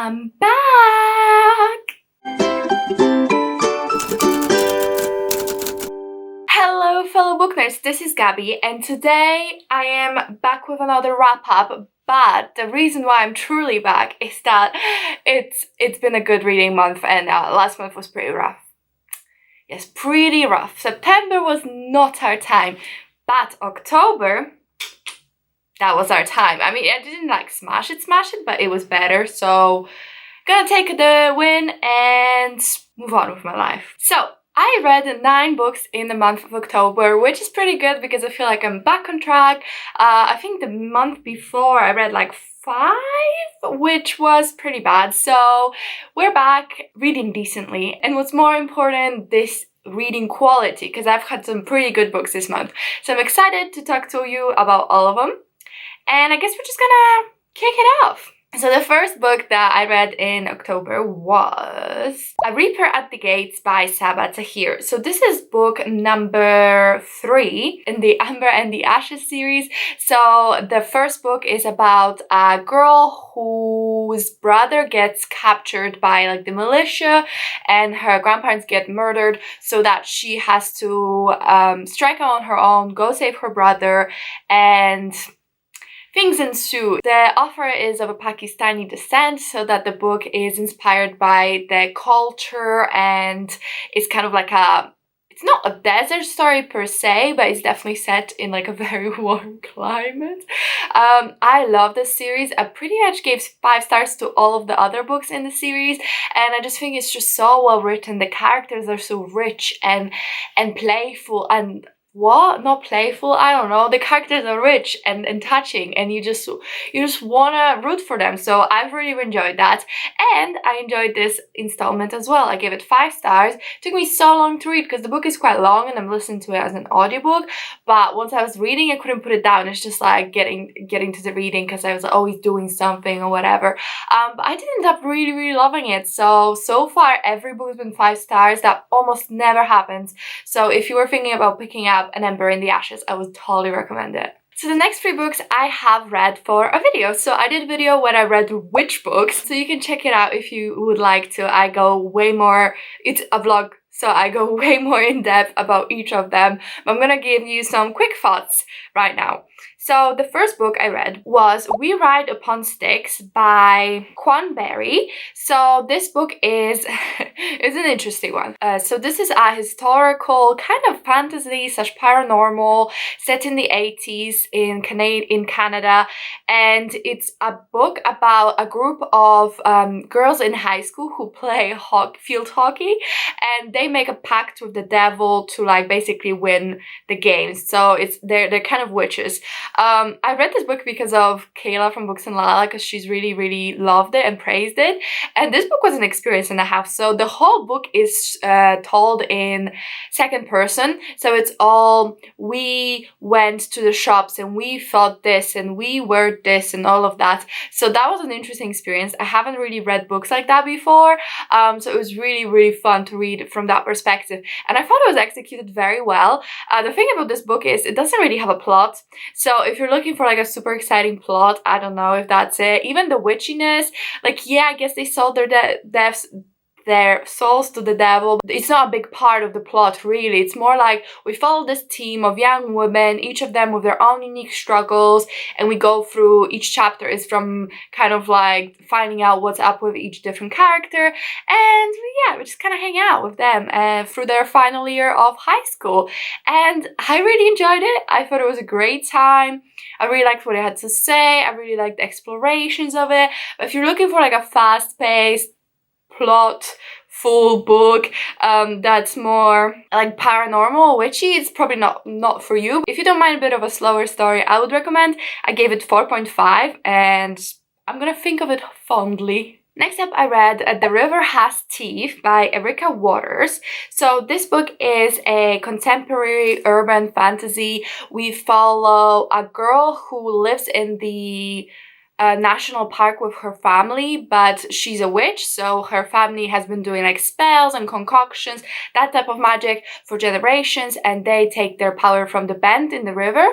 I'm back! Hello fellow book nerds, this is Gabby and today I am back with another wrap up, but the reason why I'm truly back is that it's been a good reading month and last month was pretty rough. Yes, pretty rough. September was not our time, but October, that was our time. I mean, I didn't like smash it, but it was better. So gonna take the win and move on with my life. So I read 9 books in the month of October, which is pretty good because I feel like I'm back on track. I think the month before I read like 5, which was pretty bad. So we're back reading decently. And what's more important, this reading quality, because I've had some pretty good books this month. So I'm excited to talk to you about all of them. And I guess we're just gonna kick it off. So the first book that I read in October was A Reaper at the Gates by Sabaa Tahir. So this is book number 3 in the Amber and the Ashes series. So the first book is about a girl whose brother gets captured by like the militia and her grandparents get murdered, so that she has to strike out on her own, go save her brother, and things ensue. The author is of a Pakistani descent, so that the book is inspired by the culture and it's kind of like it's not a desert story per se, but it's definitely set in like a very warm climate. I love this series. I pretty much gave 5 stars to all of the other books in the series, and I just think it's just so well written. The characters are so rich and playful and not playful, I don't know, the characters are rich and touching, and you just wanna root for them. So I've really enjoyed that, and I enjoyed this installment as well. I gave it 5 stars. It took me so long to read because the book is quite long and I'm listening to it as an audiobook, but once I was reading I couldn't put it down. It's just like getting to the reading because I was always doing something or whatever. But I did end up really loving it. So far every book has been 5 stars. That almost never happens. So if you were thinking about picking up An Ember in the Ashes, I would totally recommend it. So the next 3 books I have read for a video. So I did a video when I read which books, so you can check it out if you would like to. I go way more, it's a vlog, so I go way more in depth about each of them. But I'm gonna give you some quick thoughts right now. So the first book I read was We Ride Upon Sticks by Quan. So this book is is an interesting one. So this is a historical kind of fantasy / paranormal set in the 80s in Canada, and it's a book about a group of girls in high school who play field hockey, and they make a pact with the devil to like basically win the games. So they're kind of witches. I read this book because of Kayla from Books and Lala, because she's really loved it and praised it, and this book was an experience and a half. So the whole book is told in second person, so it's all we went to the shops and we thought this and we were this and all of that. So that was an interesting experience. I haven't really read books like that before, so it was really fun to read from that perspective, and I thought it was executed very well. The thing about this book is it doesn't really have a plot, so if you're looking for like a super exciting plot, I don't know if that's it. Even the witchiness, like, yeah, I guess they sold their souls to the devil. It's not a big part of the plot really. It's more like we follow this team of young women, each of them with their own unique struggles, and we go through each chapter is from kind of like finding out what's up with each different character, and yeah, we just kind of hang out with them through their final year of high school, and I really enjoyed it. I thought it was a great time. I really liked what it had to say. I really liked the explorations of it. But if you're looking for like a fast-paced plot full book that's more like paranormal, witchy, it's probably not for you. If you don't mind a bit of a slower story, I would recommend. I gave it 4.5 and I'm gonna think of it fondly. Next up, I read The River Has Teeth by Erica Waters. So this book is a contemporary urban fantasy. We follow a girl who lives in the a national park with her family, but she's a witch, so her family has been doing like spells and concoctions, that type of magic for generations, and they take their power from the bend in the river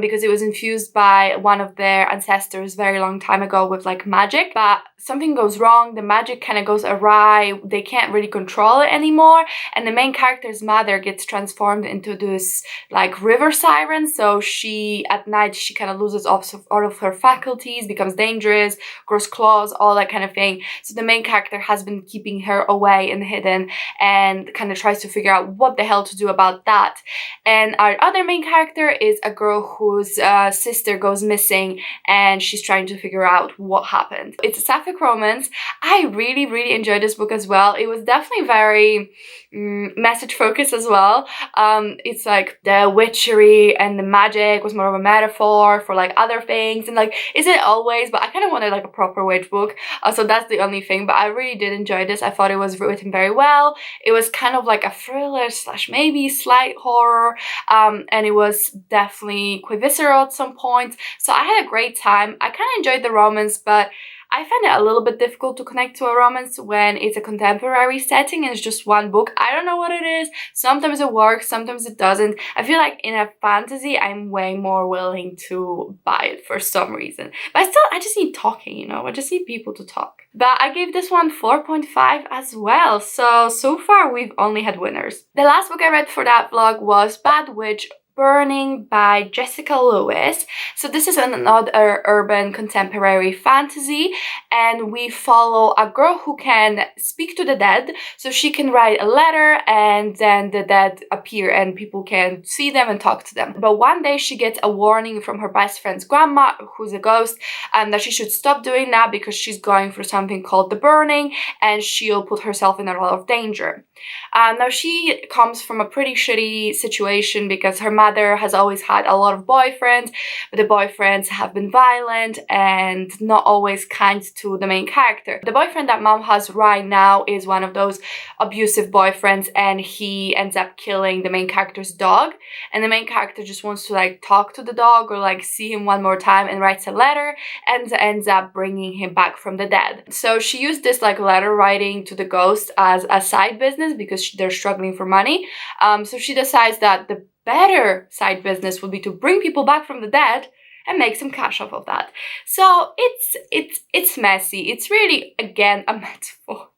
because it was infused by one of their ancestors very long time ago with like magic. But something goes wrong, the magic kind of goes awry, they can't really control it anymore, and the main character's mother gets transformed into this like river siren. So she at night she kind of loses all of her faculties, becomes dangerous, grows claws, all that kind of thing. So the main character has been keeping her away and hidden, and kind of tries to figure out what the hell to do about that. And our other main character is a girl whose sister goes missing, and she's trying to figure out what happened. It's a sapphic romance. I really enjoyed this book as well. It was definitely very message focused as well. It's like the witchery and the magic was more of a metaphor for like other things, and like, is it always? But I kind of wanted like a proper witch book, so that's the only thing. But I really did enjoy this. I thought it was written very well. It was kind of like a thriller slash maybe slight horror, and it was definitely quite visceral at some point. So I had a great time. I kind of enjoyed the romance, but I find it a little bit difficult to connect to a romance when it's a contemporary setting and it's just one book. I don't know what it is. Sometimes it works, sometimes it doesn't. I feel like in a fantasy, I'm way more willing to buy it for some reason. But I just need talking, you know? I just need people to talk. But I gave this one 4.5 as well. So far we've only had winners. The last book I read for that vlog was Bad Witch Burning by Jessica Lewis. So this is another urban contemporary fantasy, and we follow a girl who can speak to the dead. So she can write a letter and then the dead appear and people can see them and talk to them. But one day she gets a warning from her best friend's grandma, who's a ghost, that she should stop doing that because she's going through something called the burning and she'll put herself in a lot of danger. Now she comes from a pretty shitty situation because her mother has always had a lot of boyfriends, but the boyfriends have been violent and not always kind to the main character. The boyfriend that mom has right now is one of those abusive boyfriends, and he ends up killing the main character's dog, and the main character just wants to like talk to the dog or like see him one more time and writes a letter and ends up bringing him back from the dead. So she used this like letter writing to the ghost as a side business because they're struggling for money. So she decides that the better side business would be to bring people back from the dead and make some cash off of that. So it's messy. It's really, again, a metaphor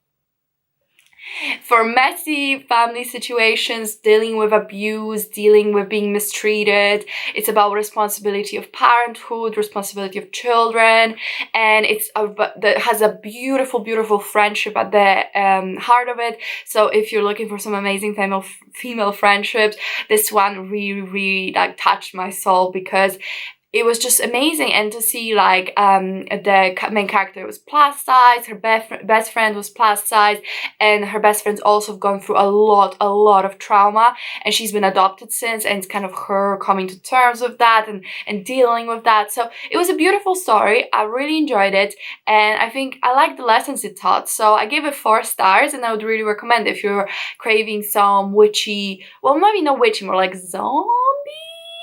for messy family situations, dealing with abuse, dealing with being mistreated. It's about responsibility of parenthood, responsibility of children, and that has a beautiful friendship at the heart of it. So if you're looking for some amazing female friendships, this one really like touched my soul because it was just amazing. And to see like the main character was plus size, her best friend was plus size, and her best friend's also gone through a lot of trauma, and she's been adopted since, and it's kind of her coming to terms with that and dealing with that. So it was a beautiful story. I really enjoyed it, and I think I liked the lessons it taught. So I gave it 4 stars, and I would really recommend if you're craving some witchy, well, maybe not witchy, more like zombie.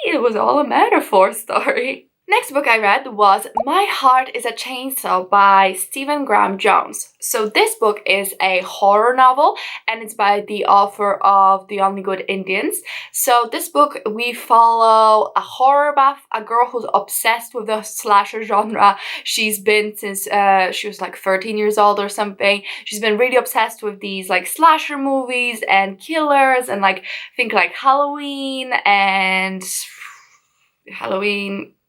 It was all a metaphor story. Next book I read was My Heart is a Chainsaw by Stephen Graham Jones. So this book is a horror novel, and it's by the author of The Only Good Indians. So this book, we follow a horror buff, a girl who's obsessed with the slasher genre. She's been since she was like 13 years old or something. She's been really obsessed with these like slasher movies and killers and like think like Halloween,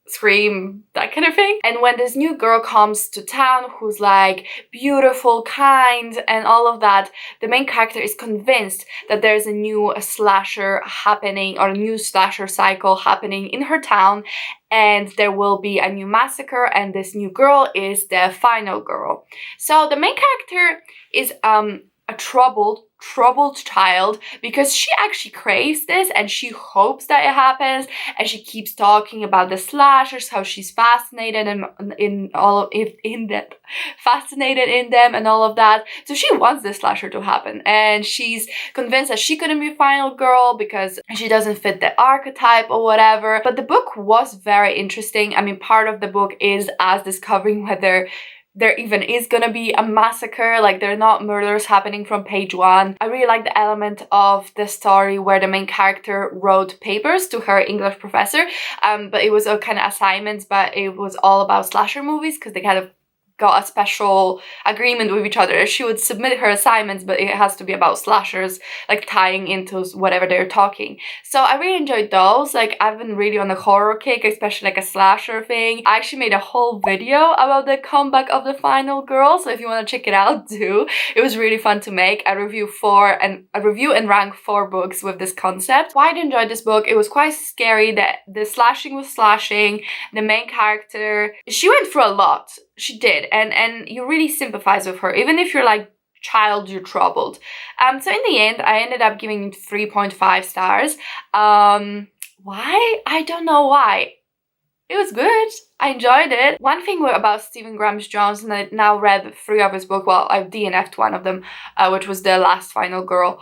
Scream, that kind of thing. And when this new girl comes to town who's like beautiful, kind, and all of that, the main character is convinced that there's a new slasher happening, or a new slasher cycle happening in her town, and there will be a new massacre, and this new girl is the final girl. So the main character is a a troubled child, because she actually craves this and she hopes that it happens, and she keeps talking about the slashers, how she's fascinated fascinated in them and all of that. So she wants this slasher to happen, and she's convinced that she couldn't be final girl because she doesn't fit the archetype or whatever. But the book was very interesting. I mean, part of the book is us discovering whether there even is gonna be a massacre, like there are not murders happening from page 1. I really like the element of the story where the main character wrote papers to her English professor, but it was all kind of assignments, but it was all about slasher movies because they kind of got a special agreement with each other. She would submit her assignments, but it has to be about slashers, like tying into whatever they're talking. So I really enjoyed those. Like, I've been really on a horror kick, especially like a slasher thing. I actually made a whole video about the comeback of the final girl, so if you want to check it out, do. It was really fun to make. I review and rank 4 books with this concept. Why I enjoyed this book, it was quite scary. That the slashing was slashing. The main character, she went through a lot. She did, and you really sympathize with her, even if you're like, child, you're troubled. So in the end, I ended up giving it 3.5 stars. Why? I don't know why. It was good. I enjoyed it. One thing about Stephen Graham-Jones, and I now read 3 of his books. Well, I've DNF'd one of them, which was The Last Final Girl.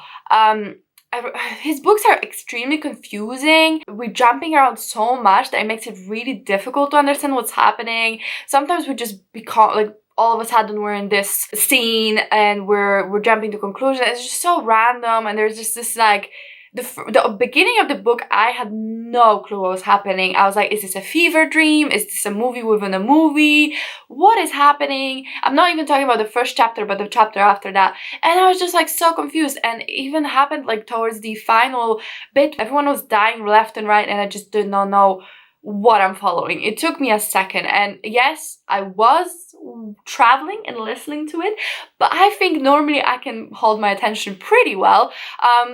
His books are extremely confusing. We're jumping around so much that it makes it really difficult to understand what's happening. Sometimes we just become like, all of a sudden we're in this scene and we're jumping to conclusions. It's just so random, and there's just this like, the beginning of the book, I had no clue what was happening. I was like, is this a fever dream? Is this a movie within a movie? What is happening? I'm not even talking about the first chapter, but the chapter after that. And I was just like so confused. And it even happened like towards the final bit. Everyone was dying left and right, and I just did not know what I'm following. It took me a second, and yes, I was traveling and listening to it, but I think normally I can hold my attention pretty well.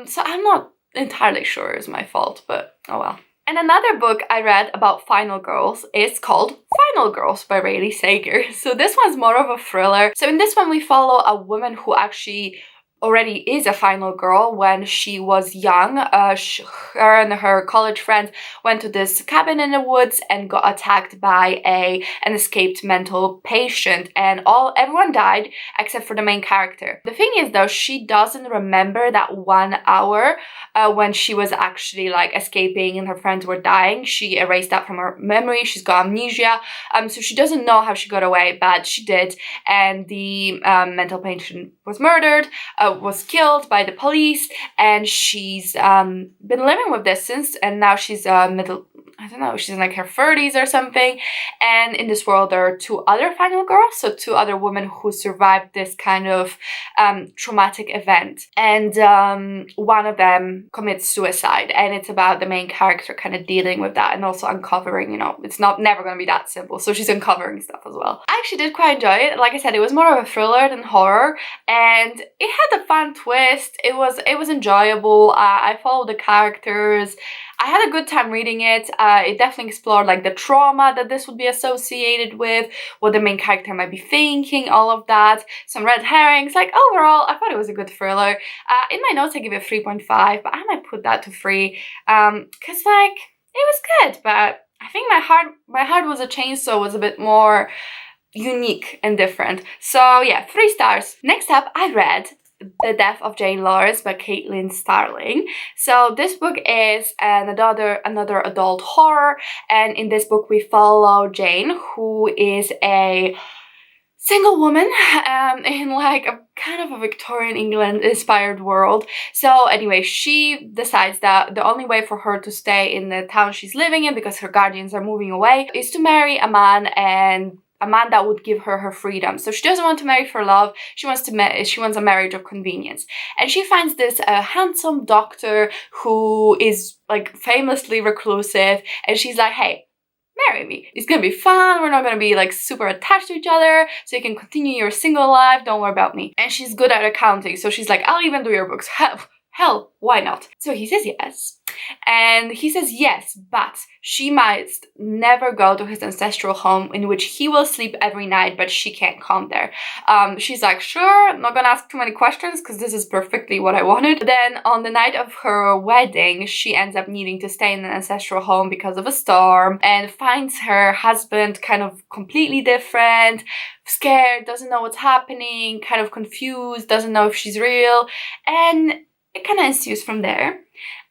So I'm not entirely sure it's my fault, but oh well. And another book I read about final girls is called Final Girls by Rayleigh Sager. So this one's more of a thriller. So in this one, we follow a woman who actually already is a final girl. When she was young, her and her college friends went to this cabin in the woods and got attacked by an escaped mental patient, and everyone died except for the main character. The thing is though, she doesn't remember that 1 hour when she was actually like escaping and her friends were dying. She erased that from her memory. She's got amnesia, so she doesn't know how she got away, but she did. And the mental patient was murdered, was killed by the police, and she's been living with this since, and now she's she's in like her 30s or something. And in this world, there are 2 other final girls, so 2 other women who survived this kind of traumatic event, and one of them commits suicide, and it's about the main character kind of dealing with that and also uncovering, it's never going to be that simple, so she's uncovering stuff as well. I actually did quite enjoy it. Like I said, it was more of a thriller than horror, and it had a fun twist. It was enjoyable. I followed the characters. I had a good time reading it. It definitely explored like the trauma that this would be associated with, what the main character might be thinking, all of that. Some red herrings. Like, overall, I thought it was a good thriller. In my notes, I give it 3.5, but I might put that to 3, because like, it was good, but I think my heart was a chainsaw was a bit more unique and different. So yeah, 3 stars. Next up, I read The Death of Jane Lawrence by Caitlin Starling. So this book is another adult horror, and in this book we follow Jane, who is a single woman in like a kind of a Victorian England inspired world. So anyway, she decides that the only way for her to stay in the town she's living in, because her guardians are moving away, is to marry a man, and a man that would give her freedom. So she doesn't want to marry for love. She wants a marriage of convenience. And she finds this handsome doctor who is like famously reclusive, and she's like, hey, marry me. It's gonna be fun. We're not gonna be like super attached to each other, so you can continue your single life. Don't worry about me. And she's good at accounting, so she's like, I'll even do your books. hell, why not? So he says yes. And he says yes, but she might never go to his ancestral home in which he will sleep every night, but she can't come there. She's like, sure, I'm not gonna ask too many questions because this is perfectly what I wanted. But then on the night of her wedding, she ends up needing to stay in an ancestral home because of a storm and finds her husband kind of completely different, scared, doesn't know what's happening, kind of confused, doesn't know if she's real, and it kind of ensues from there.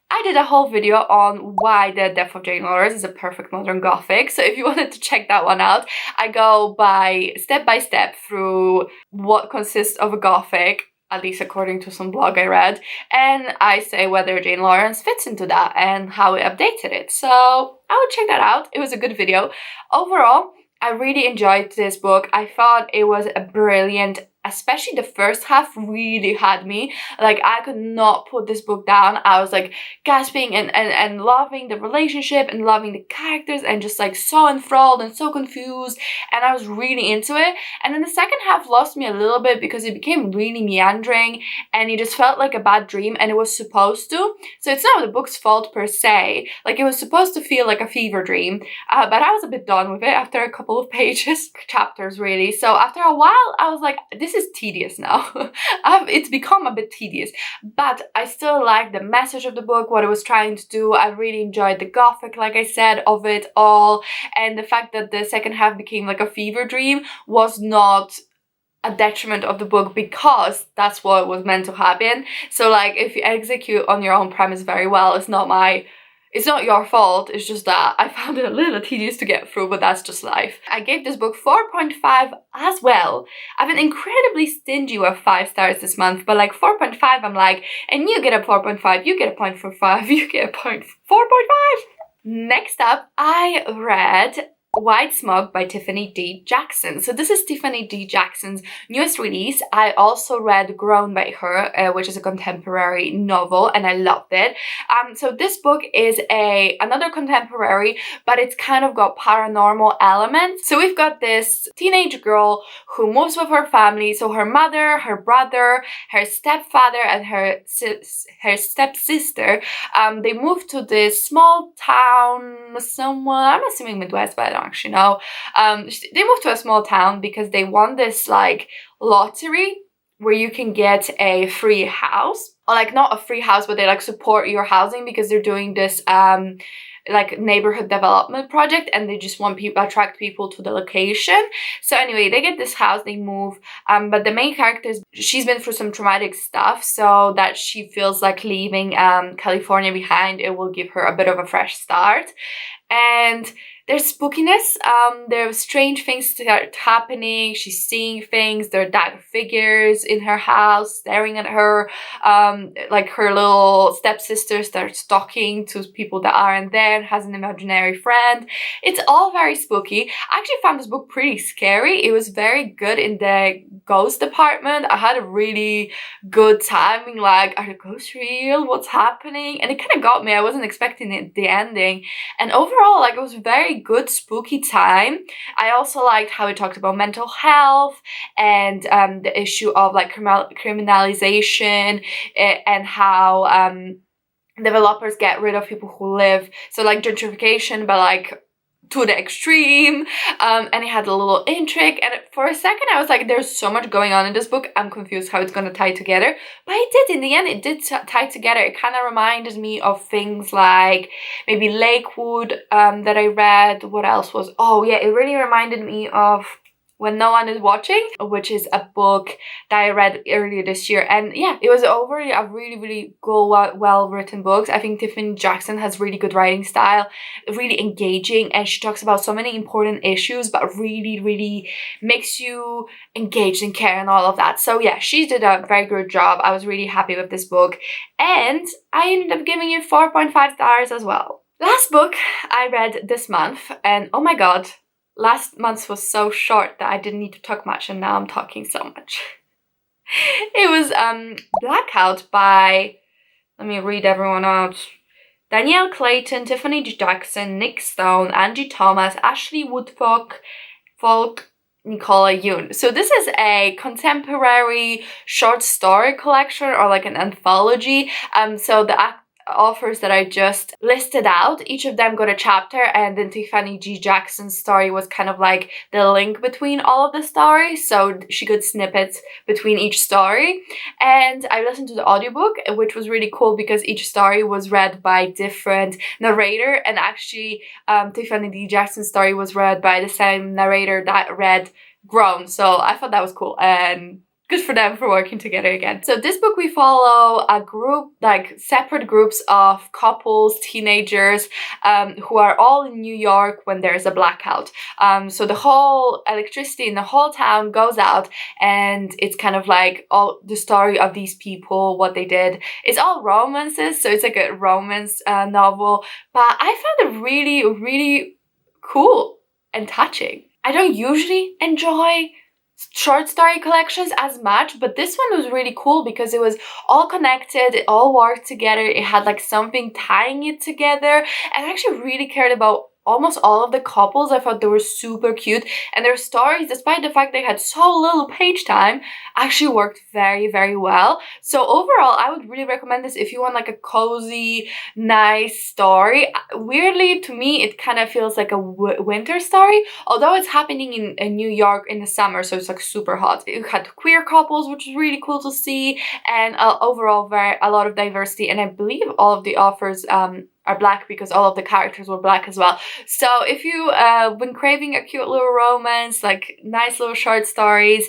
I did a whole video on why the death of Jane Lawrence is a perfect modern gothic, so if you wanted to check that one out, I go by step through what consists of a gothic, at least according to some blog I read, and I say whether Jane Lawrence fits into that and how it updated it. So I would check that out. It was a good video. Overall, I really enjoyed this book. I thought it was a brilliant, especially the first half really had me. Like, I could not put this book down. I was like gasping and loving the relationship and loving the characters and just like so enthralled and so confused, and I was really into it. And then the second half lost me a little bit because it became really meandering and it just felt like a bad dream, and it was supposed to. So it's not the book's fault per se. Like, it was supposed to feel like a fever dream, but I was a bit done with it after a couple of pages, chapters really. So after a while I was like, this is tedious now. It's become a bit tedious, but I still like the message of the book, what it was trying to do. I really enjoyed the gothic, like I said, of it all, and the fact that the second half became like a fever dream was not a detriment of the book because that's what was meant to happen. So like, if you execute on your own premise very well, it's not your fault. It's just that I found it a little tedious to get through, but that's just life. I gave this book 4.5 as well. I've been incredibly stingy with 5 stars this month, but like 4.5, I'm like, and you get a 4.5, you get a 0.45, you get a 4.5. Next up, I read White Smoke by Tiffany D. Jackson. So this is Tiffany D. Jackson's newest release. I also read Grown by her, which is a contemporary novel, and I loved it. So this book is another contemporary, but it's kind of got paranormal elements. So we've got this teenage girl who moves with her family. So her mother, her brother, her stepfather, and her stepsister, they moved to this small town somewhere, I'm assuming Midwest, but I don't actually know. They moved to a small town because they won this like lottery where you can get a free house, or like not a free house, but they like support your housing because they're doing this like neighborhood development project, and they just want people, attract people to the location. So anyway, they get this house, they move, but the main character, she's been through some traumatic stuff, so that she feels like leaving California behind, it will give her a bit of a fresh start. And there's spookiness, there are strange things start happening, she's seeing things, there are dark figures in her house staring at her, like her little stepsister starts talking to people that aren't there, has an imaginary friend. It's all very spooky. I actually found this book pretty scary. It was very good in the ghost department. I had a really good time being like, are the ghosts real? What's happening? And it kind of got me. I wasn't expecting the ending. And overall, like, it was a very good spooky time. I also liked how it talked about mental health and the issue of like criminalization and how developers get rid of people who live, so like gentrification, but like to the extreme, and it had a little intrigue, and for a second I was like, there's so much going on in this book, I'm confused how it's gonna tie together, but it did. In the end, it did tie together. It kind of reminded me of things like maybe Lakewood that I read. What else was, oh yeah, it really reminded me of When No One Is Watching, which is a book that I read earlier this year. And yeah, it was overall a really good, well-written book. I think Tiffany Jackson has really good writing style, really engaging, and she talks about so many important issues, but really makes you engaged and care and all of that. So yeah, she did a very good job. I was really happy with this book, and I ended up giving it 4.5 stars as well. Last book I read this month, and oh my god, last month was so short that I didn't need to talk much, and now I'm talking so much. It was Blackout by, let me read everyone out. Dhonielle, Clayton, Tiffany Jackson, Nick Stone, Angie Thomas, Ashley Woodfolk, Nicola, Yoon. So this is a contemporary short story collection, or like an anthology. So the authors that I just listed out, each of them got a chapter, and then Tiffany G. Jackson's story was kind of like the link between all of the stories, so she got snippets between each story. And I listened to the audiobook, which was really cool because each story was read by different narrator, and actually Tiffany D. Jackson's story was read by the same narrator that read Grown, so I thought that was cool, and good for them for working together again. So this book, we follow a group, like separate groups of couples, teenagers, who are all in New York when there's a blackout. So the whole electricity in the whole town goes out, and it's kind of like all the story of these people, what they did. It's all romances, so it's like a romance novel, but I found it really, really cool and touching. I don't usually enjoy short story collections as much, but this one was really cool because it was all connected, it all worked together, it had like something tying it together, and I actually really cared about almost all of the couples. I thought they were super cute, and their stories, despite the fact they had so little page time, actually worked very, very well. So overall, I would really recommend this if you want like a cozy, nice story. Weirdly, to me, it kind of feels like a winter story, although it's happening in New York in the summer, so it's like super hot. It had queer couples, which is really cool to see, and overall a lot of diversity, and I believe all of the authors are Black because all of the characters were Black as well. So if you been craving a cute little romance, like nice little short stories,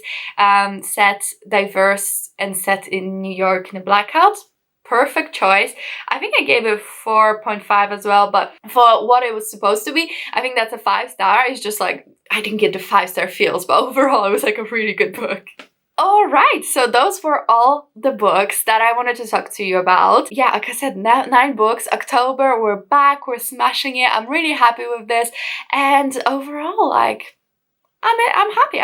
set diverse and set in New York in a blackout, perfect choice. I think I gave it 4.5 as well, but for what it was supposed to be, I think that's a 5-star. It's just like, I didn't get the 5-star feels, but overall it was like a really good book. Alright, so those were all the books that I wanted to talk to you about. Yeah, like I said, 9 books. October, we're back, we're smashing it. I'm really happy with this, and overall, like, I'm happy.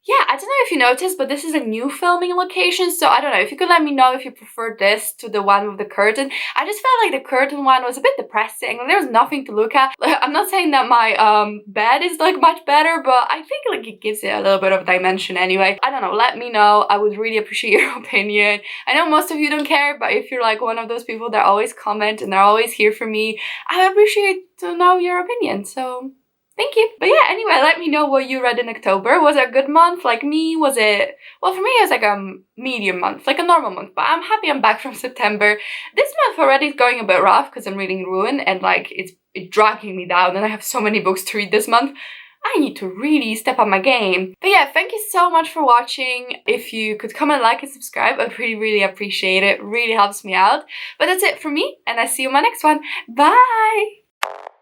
Yeah, I don't know if you noticed, but this is a new filming location, so I don't know, if you could let me know if you prefer this to the one with the curtain. I just felt like the curtain one was a bit depressing, like there was nothing to look at. I'm not saying that my bed is like much better, but I think like it gives it a little bit of dimension anyway. I don't know, let me know. I would really appreciate your opinion. I know most of you don't care, but if you're like one of those people that always comment and they're always here for me, I appreciate to know your opinion, so thank you. But yeah, anyway, let me know what you read in October. Was it a good month like me? Was it, well, for me it was like a medium month, like a normal month, but I'm happy I'm back from September. This month already is going a bit rough because I'm reading Ruin, and like it's dragging me down, and I have so many books to read this month. I need to really step up my game. But yeah, thank you so much for watching. If you could comment, like, and subscribe, I'd really, really appreciate it. It really helps me out. But that's it for me, and I'll see you in my next one. Bye!